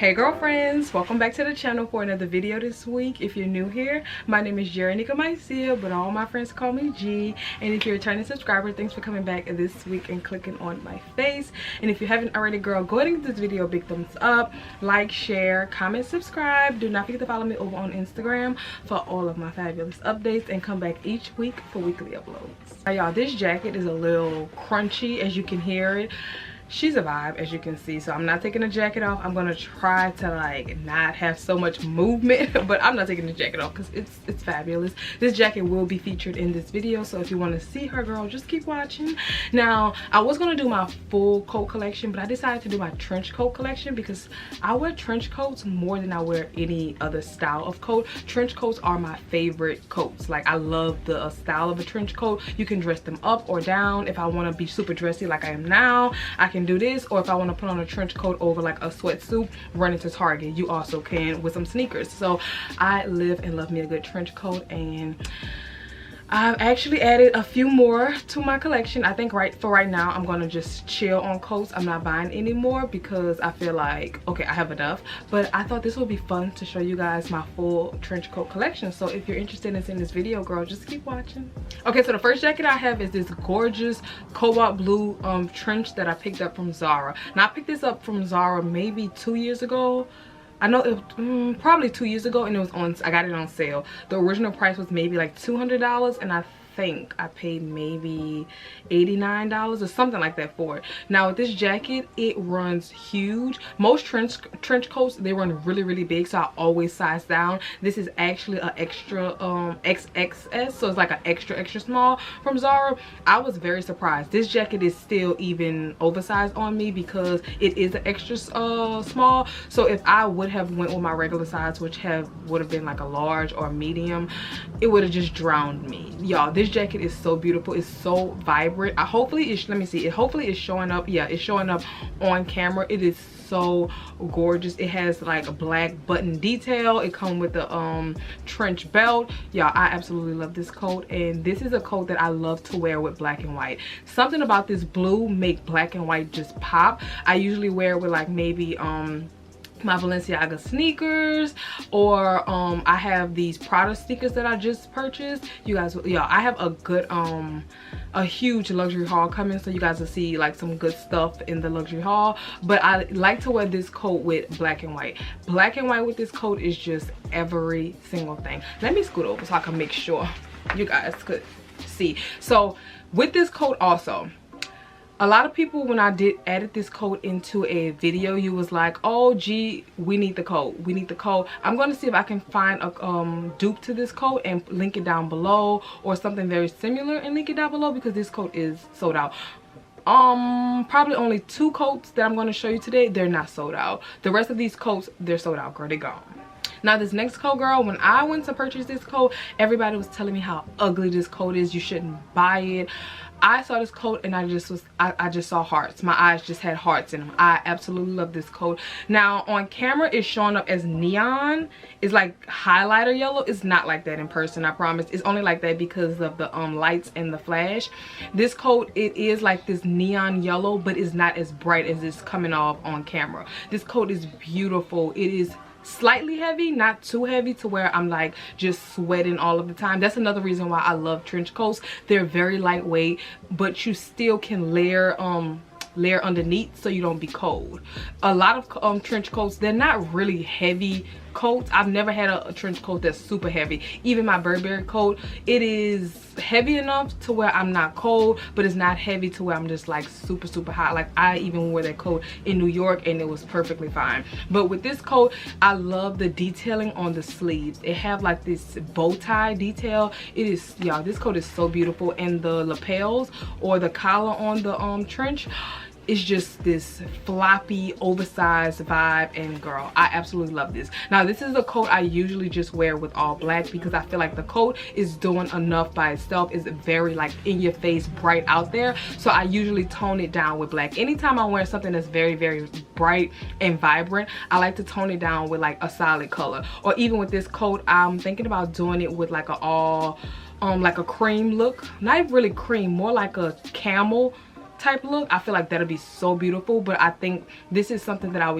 Hey girlfriends, welcome back to the channel for another video this week. If you're new here, my name is GeranikaMycia, but all my friends call me G. And if you're a returning subscriber, thanks for coming back this week and clicking on my face. And if you haven't already, girl, go ahead and give this video a big thumbs up, like, share, comment, subscribe. Do not forget to follow me over on Instagram for all of my fabulous updates, and come back each week for weekly uploads. Now y'all, this jacket is a little crunchy, as you can hear it. She's a vibe, as you can see, so I'm not taking the jacket off. I'm gonna try to like not have so much movement, but I'm not taking the jacket off because it's fabulous. This jacket will be featured in this video, so if you want to see her, girl, just keep watching. Now, I was gonna do my full coat collection, but I decided to do my trench coat collection because I wear trench coats more than I wear any other style of coat. Trench coats are my favorite coats. Like, I love the style of a trench coat. You can dress them up or down. If I want to be super dressy like I am now, I can do this, or if I want to put on a trench coat over like a sweatsuit, run into Target, you also can with some sneakers. So I live and love me a good trench coat, and I've actually added a few more to my collection. I think right now I'm gonna just chill on coats. I'm not buying anymore because I feel like, okay, I have enough. But I thought this would be fun to show you guys my full trench coat collection. So if you're interested in seeing this video, girl, just keep watching. Okay, so the first jacket I have is this gorgeous cobalt blue trench that I picked up from Zara. Now, I picked this up from Zara maybe 2 years ago. I know it probably 2 years ago, and it was on, I got it on sale. The original price was maybe like $200, and I think I paid maybe $89 or something like that for it. Now with this jacket, it runs huge. Most trench coats, they run really big, so I always size down. This is actually an extra XXS, so it's like an extra small from Zara. I was very surprised. This jacket is still even oversized on me because it is an extra small. So if I would have went with my regular size, which would have been like a large or medium, it would have just drowned me. Y'all, this jacket is so beautiful. It's so vibrant. Hopefully it's, let me see, hopefully it's showing up. Yeah, it's showing up on camera. It is so gorgeous. It has like a black button detail. It comes with the trench belt. Y'all, I absolutely love this coat, and this is a coat that I love to wear with black and white. Something about this blue make black and white just pop. I usually wear it with like maybe my Balenciaga sneakers, or I have these Prada sneakers that I just purchased. You guys, yeah, I have a good a huge luxury haul coming, so you guys will see like some good stuff in the luxury haul. But I like to wear this coat with black and white. Black and white with this coat is just every single thing. Let me scoot over so I can make sure you guys could see. So with this coat also, a lot of people, when I added this coat into a video, you was like, oh gee, we need the coat, we need the coat. I'm going to see if I can find a dupe to this coat and link it down below, or something very similar and link it down below, because this coat is sold out. Probably only 2 coats that I'm going to show you today, they're not sold out. The rest of these coats, they're sold out, girl, they gone. Now this next coat, girl, when I went to purchase this coat, everybody was telling me how ugly this coat is, you shouldn't buy it. I saw this coat and I just saw hearts. My eyes just had hearts in them. I absolutely love this coat. Now on camera it's showing up as neon. It's like highlighter yellow. It's not like that in person, I promise. It's only like that because of the lights and the flash. This coat, it is like this neon yellow, but it's not as bright as it's coming off on camera. This coat is beautiful. It is slightly heavy, not too heavy to where I'm like just sweating all of the time. That's another reason why I love trench coats. They're very lightweight, but you still can layer underneath so you don't be cold. A lot of trench coats, they're not really heavy coats. I've never had a trench coat that's super heavy. Even my Burberry coat, it is heavy enough to where I'm not cold, but it's not heavy to where I'm just like super hot. Like, I even wore that coat in New York and it was perfectly fine. But with this coat, I love the detailing on the sleeves. It have like this bow tie detail. It is, y'all, this coat is so beautiful. And the lapels or the collar on the trench, it's just this floppy, oversized vibe, and girl, I absolutely love this. Now this is a coat I usually just wear with all black because I feel like the coat is doing enough by itself. It's very like in your face, bright out there, so I usually tone it down with black. Anytime I wear something that's very bright and vibrant, I like to tone it down with like a solid color. Or even with this coat, I'm thinking about doing it with like a like a cream look. Not really cream, more like a camel type look, I feel like that'll be so beautiful. But I think this is something that I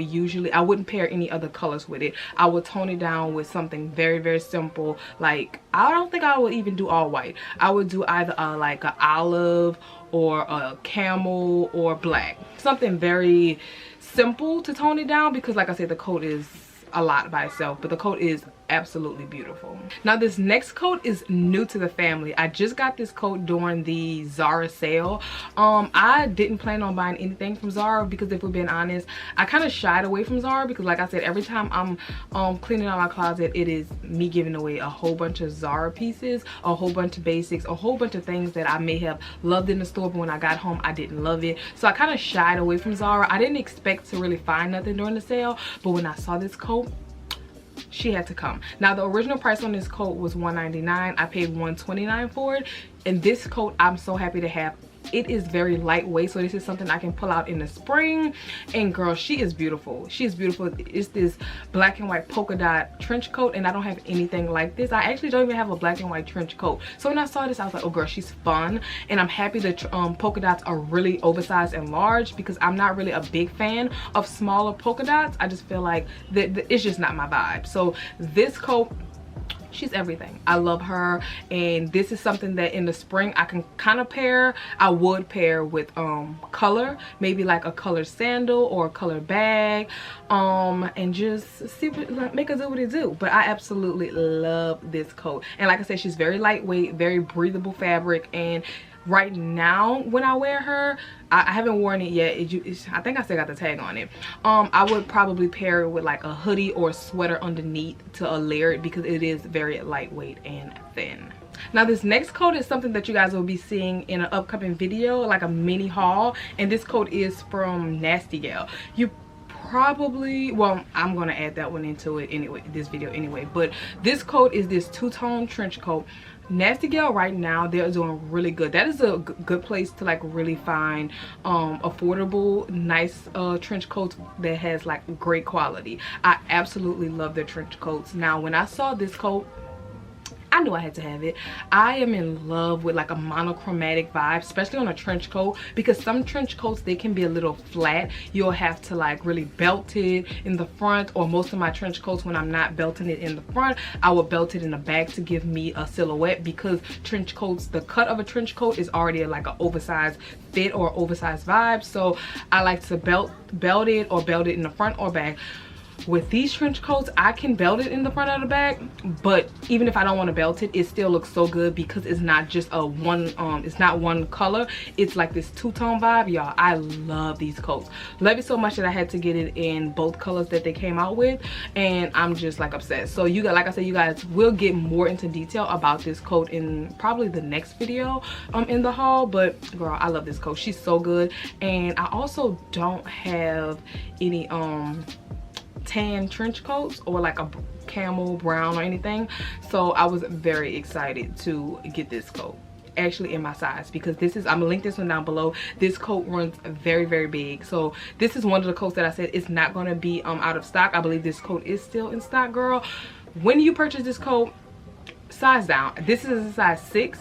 wouldn't pair any other colors with it. I would tone it down with something very, very simple. Like, I don't think I would even do all white. I would do either like a olive or a camel or black, something very simple to tone it down, because like I said, the coat is a lot by itself, but the coat is absolutely beautiful. Now this next coat is new to the family. I just got this coat during the Zara sale. I didn't plan on buying anything from Zara, because if we're being honest, I kind of shied away from Zara, because like I said, every time I'm cleaning out my closet, it is me giving away a whole bunch of Zara pieces, a whole bunch of basics, a whole bunch of things that I may have loved in the store, but when I got home I didn't love it. So I kind of shied away from Zara. I didn't expect to really find nothing during the sale, but when I saw this coat, she had to come. Now the original price on this coat was $199. I paid $129 for it, and this coat I'm so happy to have. It is very lightweight, so this is something I can pull out in the spring. And girl, she is beautiful. She is beautiful. It's this black and white polka dot trench coat, and I don't have anything like this. I actually don't even have a black and white trench coat. So when I saw this, I was like, oh girl, she's fun. And I'm happy that polka dots are really oversized and large, because I'm not really a big fan of smaller polka dots. I just feel like it's just not my vibe. So this coat, she's everything. I love her, and this is something that in the spring I can kind of pair. I would pair with color, maybe like a colored sandal or a colored bag, and just see what, make her do what it do. But I absolutely love this coat, and like I said, she's very lightweight, very breathable fabric. And right now when I wear her, I haven't worn it yet. I think I still got the tag on it. I would probably pair it with like a hoodie or a sweater underneath to layer it, because it is very lightweight and thin. Now this next coat is something that you guys will be seeing in an upcoming video, like a mini haul, and this coat is from Nasty Gal. You probably, well, I'm gonna add that one into it anyway, this video anyway. But this coat is this two-tone trench coat. Nasty Gal right now, they're doing really good. That is a good place to like really find affordable, nice trench coats that has like great quality. I absolutely love their trench coats. Now when I saw this coat, I knew I had to have it. I am in love with like a monochromatic vibe, especially on a trench coat, because some trench coats, they can be a little flat. You'll have to like really belt it in the front, or most of my trench coats, when I'm not belting it in the front, I will belt it in the back to give me a silhouette, because trench coats, the cut of a trench coat is already like an oversized fit or oversized vibe. So I like to belt it, or belt it in the front or back. With these trench coats, I can belt it in the front or the back, but even if I don't want to belt it, it still looks so good, because it's not just a it's not one color. It's like this two-tone vibe, y'all. I love these coats. Love it so much that I had to get it in both colors that they came out with, and I'm just like obsessed. So you guys, like I said, you guys will get more into detail about this coat in probably the next video in the haul. But girl, I love this coat. She's so good. And I also don't have any tan trench coats or like a camel brown or anything, so I was very excited to get this coat, actually in my size, because this is, I'm gonna link this one down below. This coat runs very, very big. So this is one of the coats that I said it's not going to be out of stock. I believe this coat is still in stock, girl. When you purchase this coat, size down. This is a size 6.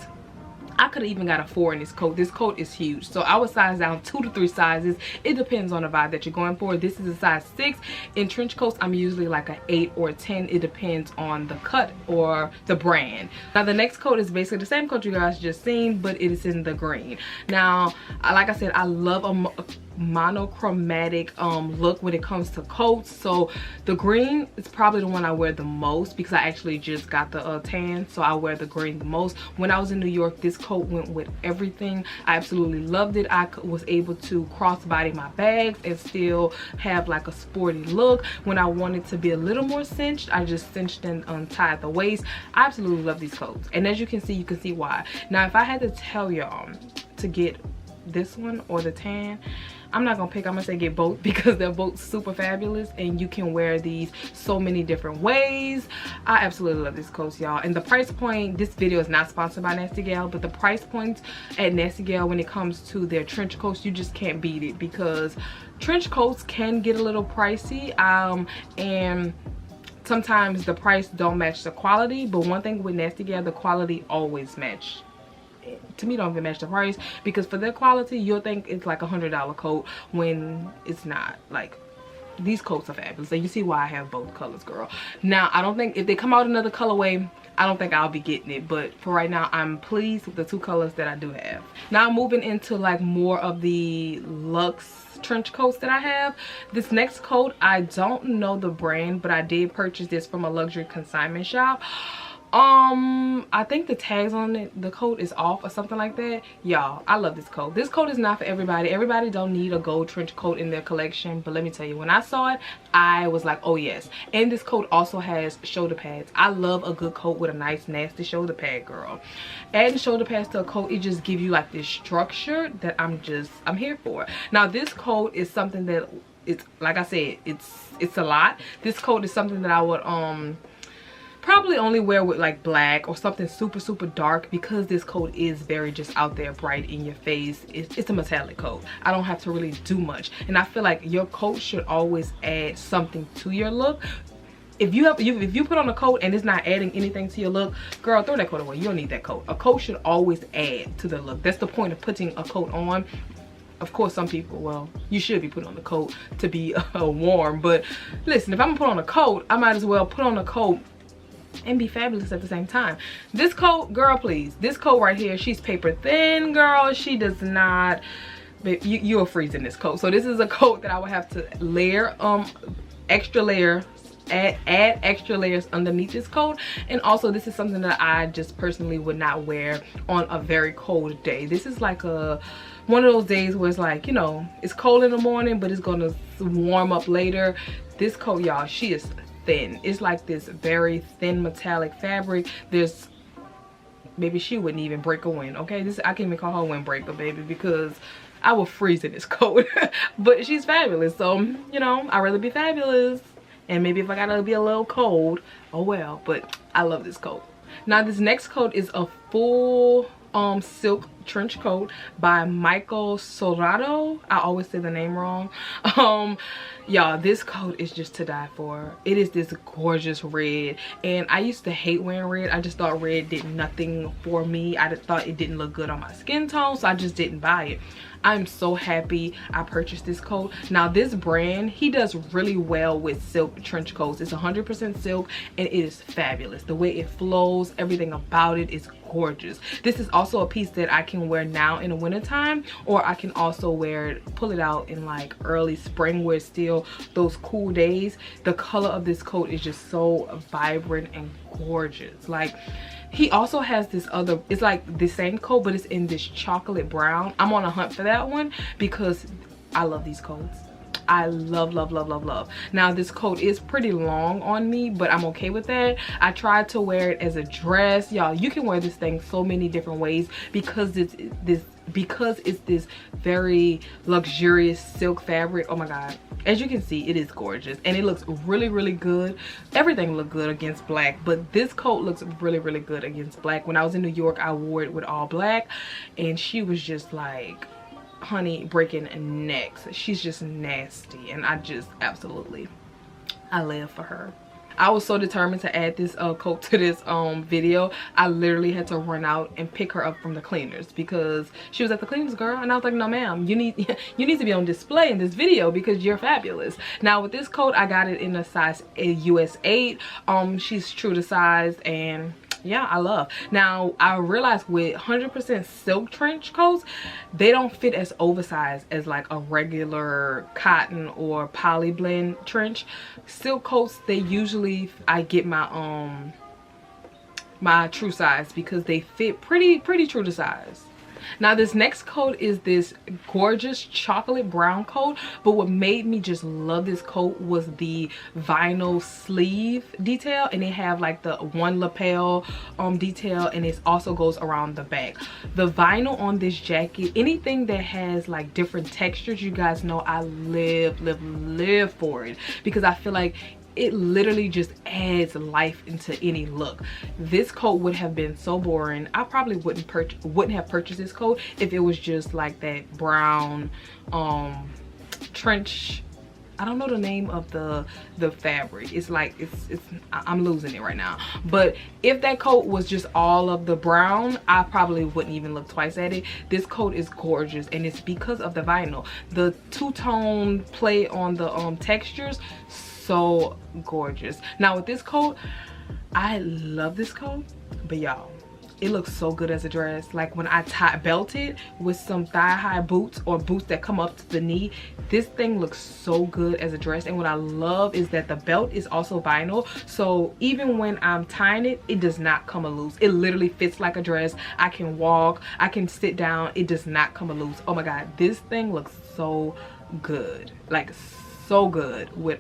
I could have even got a 4 in this coat. This coat is huge, so I would size down 2 to 3 sizes. It depends on the vibe that you're going for. This is a size 6. In trench coats, I'm usually like an 8 or a 10. It depends on the cut or the brand. Now the next coat is basically the same coat you guys just seen, but it is in the green. Now like I said, I love a monochromatic look when it comes to coats. So the green is probably the one I wear the most, because I actually just got the tan, so I wear the green the most. When I was in New York, this coat went with everything. I absolutely loved it. I was able to crossbody my bags and still have like a sporty look. When I wanted to be a little more cinched, I just cinched and untied the waist. I absolutely love these coats, and as you can see why. Now if I had to tell y'all to get this one or the tan, I'm not gonna pick. I'm gonna say get both, because they're both super fabulous and you can wear these so many different ways. I absolutely love these coats, y'all. And the price point, this video is not sponsored by Nasty Gal, but the price points at Nasty Gal when it comes to their trench coats, you just can't beat it, because trench coats can get a little pricey, and sometimes the price don't match the quality. But one thing with Nasty Gal, the quality always match to me don't even match the price, because for their quality you'll think it's like $100 coat when it's not. Like, these coats are fabulous, and you see why I have both colors, girl. Now I don't think if they come out another colorway, I don't think I'll be getting it, but for right now I'm pleased with the 2 colors that I do have. Now moving into like more of the luxe trench coats that I have. This next coat, I don't know the brand, but I did purchase this from a luxury consignment shop. I think the tags on it, the coat is off or something like that. Y'all, I love this coat. This coat is not for everybody. Everybody don't need a gold trench coat in their collection, but let me tell you, when I saw it, I was like, oh yes. And this coat also has shoulder pads. I love a good coat with a nice nasty shoulder pad, girl. Adding shoulder pads to a coat, it just gives you like this structure that I'm here for. Now this coat is something that, it's like I said, it's a lot. This coat is something that I would probably only wear with like black or something super dark, because this coat is very just out there, bright in your face. It's a metallic coat. I don't have to really do much, and I feel like your coat should always add something to your look. If you put on a coat and it's not adding anything to your look, girl, throw that coat away. You don't need that coat. A coat should always add to the look. That's the point of putting a coat on. Of course, some people, well, you should be putting on a coat to be warm, but listen, if I'm gonna put on a coat, I might as well put on a coat and be fabulous at the same time. This coat, girl, please, this coat right here, she's paper thin, girl. She does not, but you'll freeze in this coat. So this is a coat that I would have to layer, extra layer, add extra layers underneath this coat. And also, this is something that I just personally would not wear on a very cold day. This is like one of those days where it's like, you know, it's cold in the morning, but it's gonna warm up later. This coat, y'all, she is thin. It's like this very thin metallic fabric. There's, maybe she wouldn't even break a wind, okay? This, I can't even call her windbreaker, baby, because I will freeze in this coat. But she's fabulous, so you know, I'd rather be fabulous, and maybe if I gotta be a little cold, oh well. But I love this coat. Now this next coat is a full silk trench coat by Michael Sorato. I always say the name wrong. Y'all, this coat is just to die for. It is this gorgeous red, and I used to hate wearing red. I just thought red did nothing for me. I just thought it didn't look good on my skin tone, so I just didn't buy it. I'm so happy I purchased this coat. Now this brand, he does really well with silk trench coats. It's 100% silk, and it is fabulous. The way it flows, everything about it is gorgeous. This is also a piece that I can wear now in the wintertime, or I can also wear it, pull it out in like early spring where it's still those cool days. The color of this coat is just so vibrant and gorgeous. Like, he also has this other, it's like the same coat, but it's in this chocolate brown. I'm on a hunt for that one because I love these coats. I love. Now this coat is pretty long on me, but I'm okay with that. I tried to wear it as a dress. Y'all, you can wear this thing so many different ways because it's this very luxurious silk fabric. Oh my god, as you can see, it is gorgeous, and it looks really good. Everything looked good against black, but this coat looks really good against black. When I was in New York, I wore it with all black, and she was just like, honey, breaking necks. She's just nasty, and I just absolutely, I live for her. I was so determined to add this coat to this video. I literally had to run out and pick her up from the cleaners because she was at the cleaners, girl, and I was like, no ma'am, you need to be on display in this video because you're fabulous. Now with this coat, I got it in a size US 8. She's true to size, and yeah, I love. Now I realized with 100% silk trench coats, they don't fit as oversized as like a regular cotton or poly blend trench. Silk coats, they usually, I get my my true size because they fit pretty true to size. Now this next coat is this gorgeous chocolate brown coat, but what made me just love this coat was the vinyl sleeve detail, and they have like the one lapel detail, and it also goes around the back. The vinyl on this jacket, anything that has like different textures, you guys know I live for it, because I feel like it literally just adds life into any look. This coat would have been so boring. I probably wouldn't have purchased this coat if it was just like that brown trench I don't know the name of the fabric. It's like I'm losing it right now. But if that coat was just all of the brown, I probably wouldn't even look twice at it. This coat is gorgeous, and it's because of the vinyl. The two-tone play on the textures, so gorgeous. Now with this coat, I love this coat, but y'all, it looks so good as a dress. Like when I belt it with some thigh-high boots or boots that come up to the knee, this thing looks so good as a dress. And what I love is that the belt is also vinyl, so even when I'm tying it, it does not come loose. It literally fits like a dress. I can walk, I can sit down, it does not come loose. Oh my god, this thing looks so good, like so good with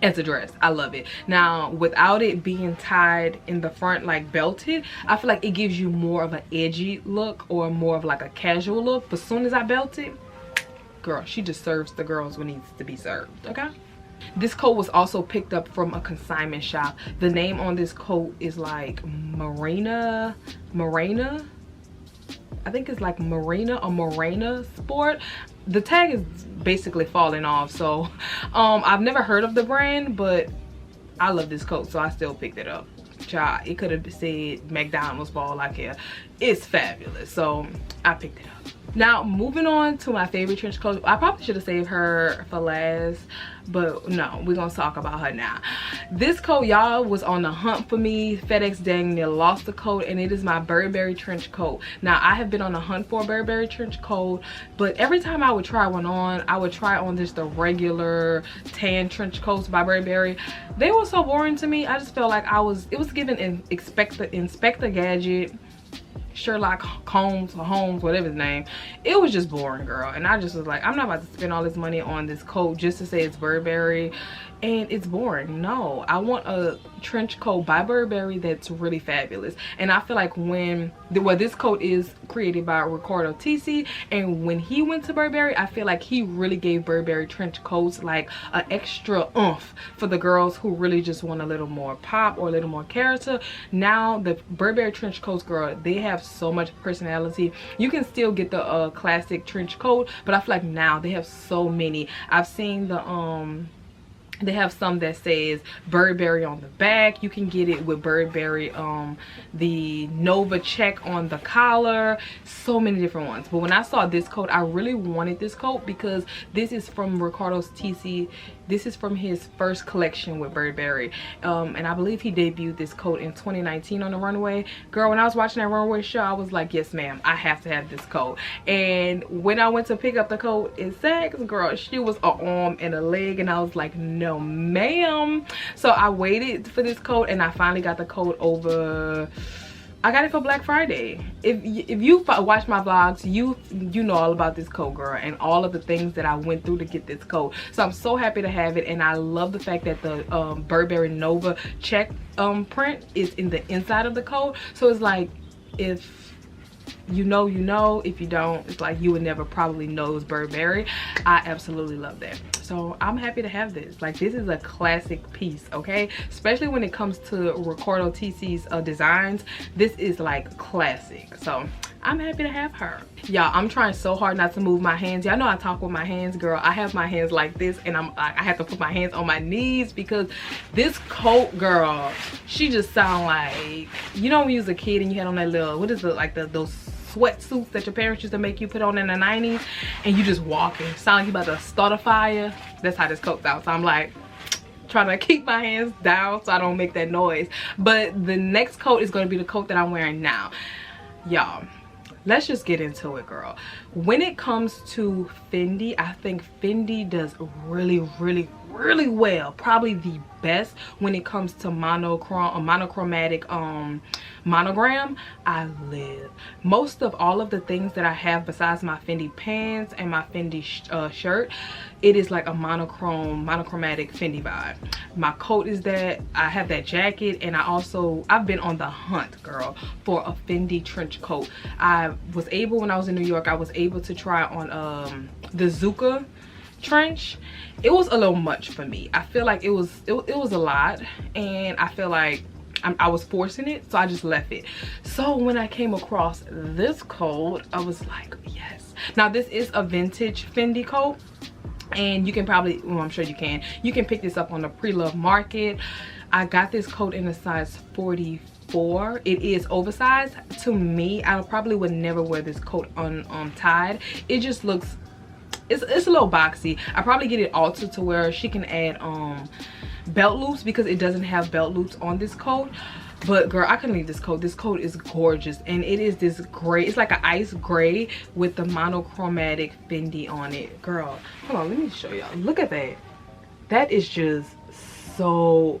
as a dress. I love it. Now without it being tied in the front like belted, I feel like it gives you more of an edgy look or more of like a casual look. But as soon as I belt it, girl, she just serves the girls what needs to be served. Okay, this coat was also picked up from a consignment shop. The name on this coat is like Marina, I think it's like Marina or Morena Sport. The tag is basically falling off, so I've never heard of the brand, but I love this coat, so I still picked it up. Child, it could have said McDonald's for all I care. It's fabulous, so I picked it up. Now moving on to my favorite trench coat. I probably should have saved her for last, but no, we're gonna talk about her now. This coat, y'all, was on the hunt for me. FedEx dang near lost the coat, and it is my Burberry trench coat. Now I have been on the hunt for a Burberry trench coat, but every time I would try one on, I would try on just the regular tan trench coats by Burberry. They were so boring to me. I just felt like it was given an Inspector Gadget, Sherlock Holmes, whatever his name. It was just boring, girl, and I just was like, I'm not about to spend all this money on this coat just to say it's Burberry and it's boring. No, I want a trench coat by Burberry that's really fabulous. And I feel like this coat is created by Riccardo Tisci, and when he went to Burberry, I feel like he really gave Burberry trench coats like an extra oomph for the girls who really just want a little more pop or a little more character. Now the Burberry trench coats, girl, they have so much personality. You can still get the classic trench coat, but I feel like now they have so many. I've seen the they have some that says Burberry on the back. You can get it with Burberry, the Nova check on the collar. So many different ones. But when I saw this coat, I really wanted this coat because this is from Riccardo Tisci. This is from his first collection with Burberry. And I believe he debuted this coat in 2019 on the runway. Girl, when I was watching that runway show, I was like, yes ma'am, I have to have this coat. And when I went to pick up the coat in Saks, girl, she was an arm and a leg, and I was like, no ma'am. So I waited for this coat, and I finally got the coat over. I got it for Black Friday. If you watch my vlogs, you know all about this coat, girl, and all of the things that I went through to get this coat. So I'm so happy to have it, and I love the fact that the Burberry Nova check print is in the inside of the coat. So it's like, if you know, you know. If you don't, it's like you would never probably know it's Burberry. I absolutely love that. So I'm happy to have this. Like, this is a classic piece, okay? Especially when it comes to Riccardo Tisci's designs. This is like classic. So I'm happy to have her. Y'all, I'm trying so hard not to move my hands. Y'all know I talk with my hands, girl. I have my hands like this, and I have to put my hands on my knees because this coat, girl, she just sound like, you know, when you was a kid and you had on that little, what is it, like those sweatsuits that your parents used to make you put on in the 90s, and you just walking, sound like you about to start a fire. That's how this coat sounds. So I'm like trying to keep my hands down so I don't make that noise. But the next coat is going to be the coat that I'm wearing now. Y'all, let's just get into it, girl. When it comes to Fendi, I think Fendi does really well, probably the best when it comes to monochromatic monogram. I live. Most of all of the things that I have besides my Fendi pants and my Fendi shirt, it is like a monochromatic Fendi vibe. My coat is that. I have that jacket, and I've been on the hunt, girl, for a Fendi trench coat. I was able, when I was in New York, I was able to try on the Zucca trench. It was a little much for me. I feel like it was a lot, and I feel like I was forcing it, so I just left it. So when I came across this coat, I was like, yes. Now this is a vintage Fendi coat. And you can probably, well, I'm sure you can pick this up on the pre-loved market. I got this coat in a size 44. It is oversized. To me, I probably would never wear this coat untied. It just looks, it's a little boxy. I probably get it altered to where she can add belt loops, because it doesn't have belt loops on this coat. But girl, I couldn't leave this coat. This coat is gorgeous, and it is this gray. It's like an ice gray with the monochromatic Fendi on it. Girl, hold on, let me show y'all. Look at that. That is just so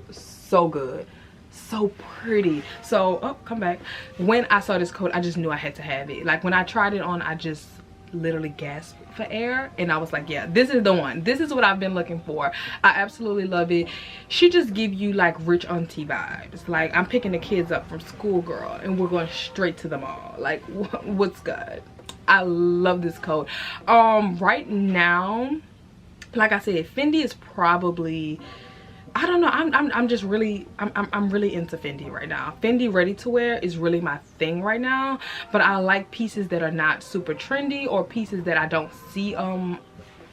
good, so pretty. So, oh, come back. When I saw this coat, I just knew I had to have it. Like when I tried it on, I just literally gasped for air, and I was like, yeah, this is the one. This is what I've been looking for. I absolutely love it. She just give you like rich auntie vibes. Like I'm picking the kids up from school, girl, and we're going straight to the mall. Like what's good? I love this coat. Right now, like I said, Fendi is probably, I don't know, I'm just really, I'm really into Fendi right now. Fendi ready to wear is really my thing right now, but I like pieces that are not super trendy or pieces that I don't see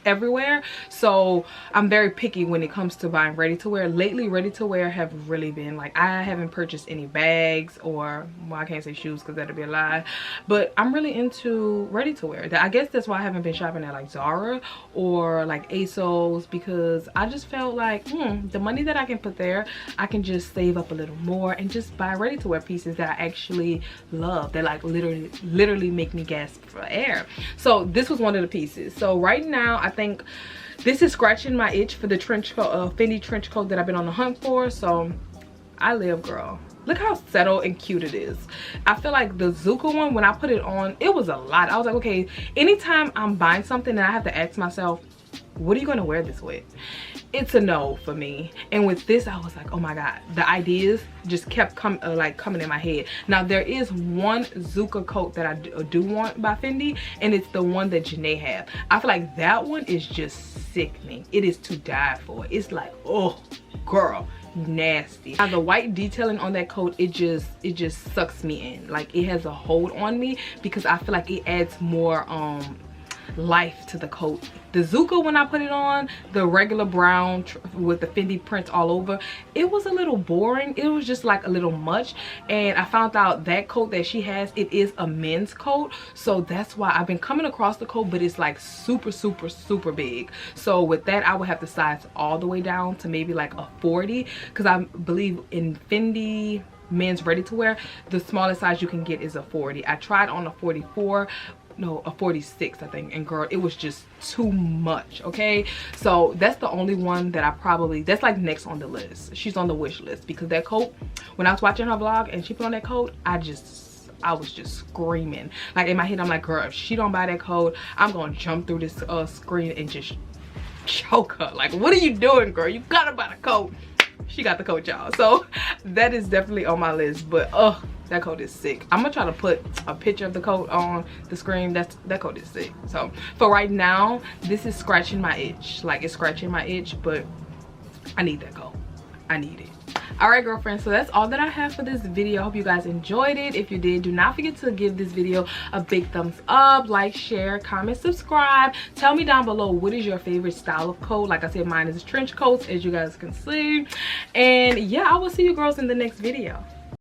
everywhere. So I'm very picky when it comes to buying ready to wear. Lately, ready to wear have really been like, I haven't purchased any bags or, well, I can't say shoes because that'd be a lie, but I'm really into ready to wear. I guess that's why I haven't been shopping at like Zara or like ASOS, because I just felt like the money that I can put there, I can just save up a little more and just buy ready to wear pieces that I actually love, that like literally make me gasp for air. So this was one of the pieces. So right now, I think this is scratching my itch for the trench coat, Fendi trench coat that I've been on the hunt for. So I live, girl. Look how settled and cute it is. I feel like the Zuka one, when I put it on, it was a lot. I was like, okay, anytime I'm buying something and I have to ask myself, what are you going to wear this with? It's a no for me. And with this, I was like, oh my god, the ideas just kept coming in my head. Now there is one Zuka coat that I do want by Fendi, and it's the one that Janae have. I feel like that one is just sickening. It is to die for. It's like, oh girl, nasty. Now the white detailing on that coat, it just sucks me in. Like it has a hold on me, because I feel like it adds more life to the coat. The Zuka, when I put it on, the regular brown with the Fendi prints all over, it was a little boring. It was just like a little much. And I found out that coat that she has, it is a men's coat, so that's why I've been coming across the coat, but it's like super big. So with that, I would have to size all the way down to maybe like a 40, because I believe in Fendi men's ready to wear, the smallest size you can get is a 40. I tried on a 44, no, a 46 I think, and girl, it was just too much. Okay, so that's the only one that I probably, that's like next on the list. She's on the wish list, because that coat, when I was watching her vlog and she put on that coat, I was just screaming. Like in my head, I'm like, girl, if she don't buy that coat, I'm gonna jump through this screen and just choke her. Like, what are you doing, girl? You gotta buy the coat. She got the coat, y'all. So that is definitely on my list. But that coat is sick. I'm gonna try to put a picture of the coat on the screen. That coat is sick. So for right now, this is scratching my itch. Like it's scratching my itch, but I need that coat. I need it. All right, girlfriends, so that's all that I have for this video. I hope you guys enjoyed it. If you did, do not forget to give this video a big thumbs up, like, share, comment, subscribe. Tell me down below, what is your favorite style of coat? Like I said, mine is trench coats, as you guys can see. And yeah, I will see you girls in the next video.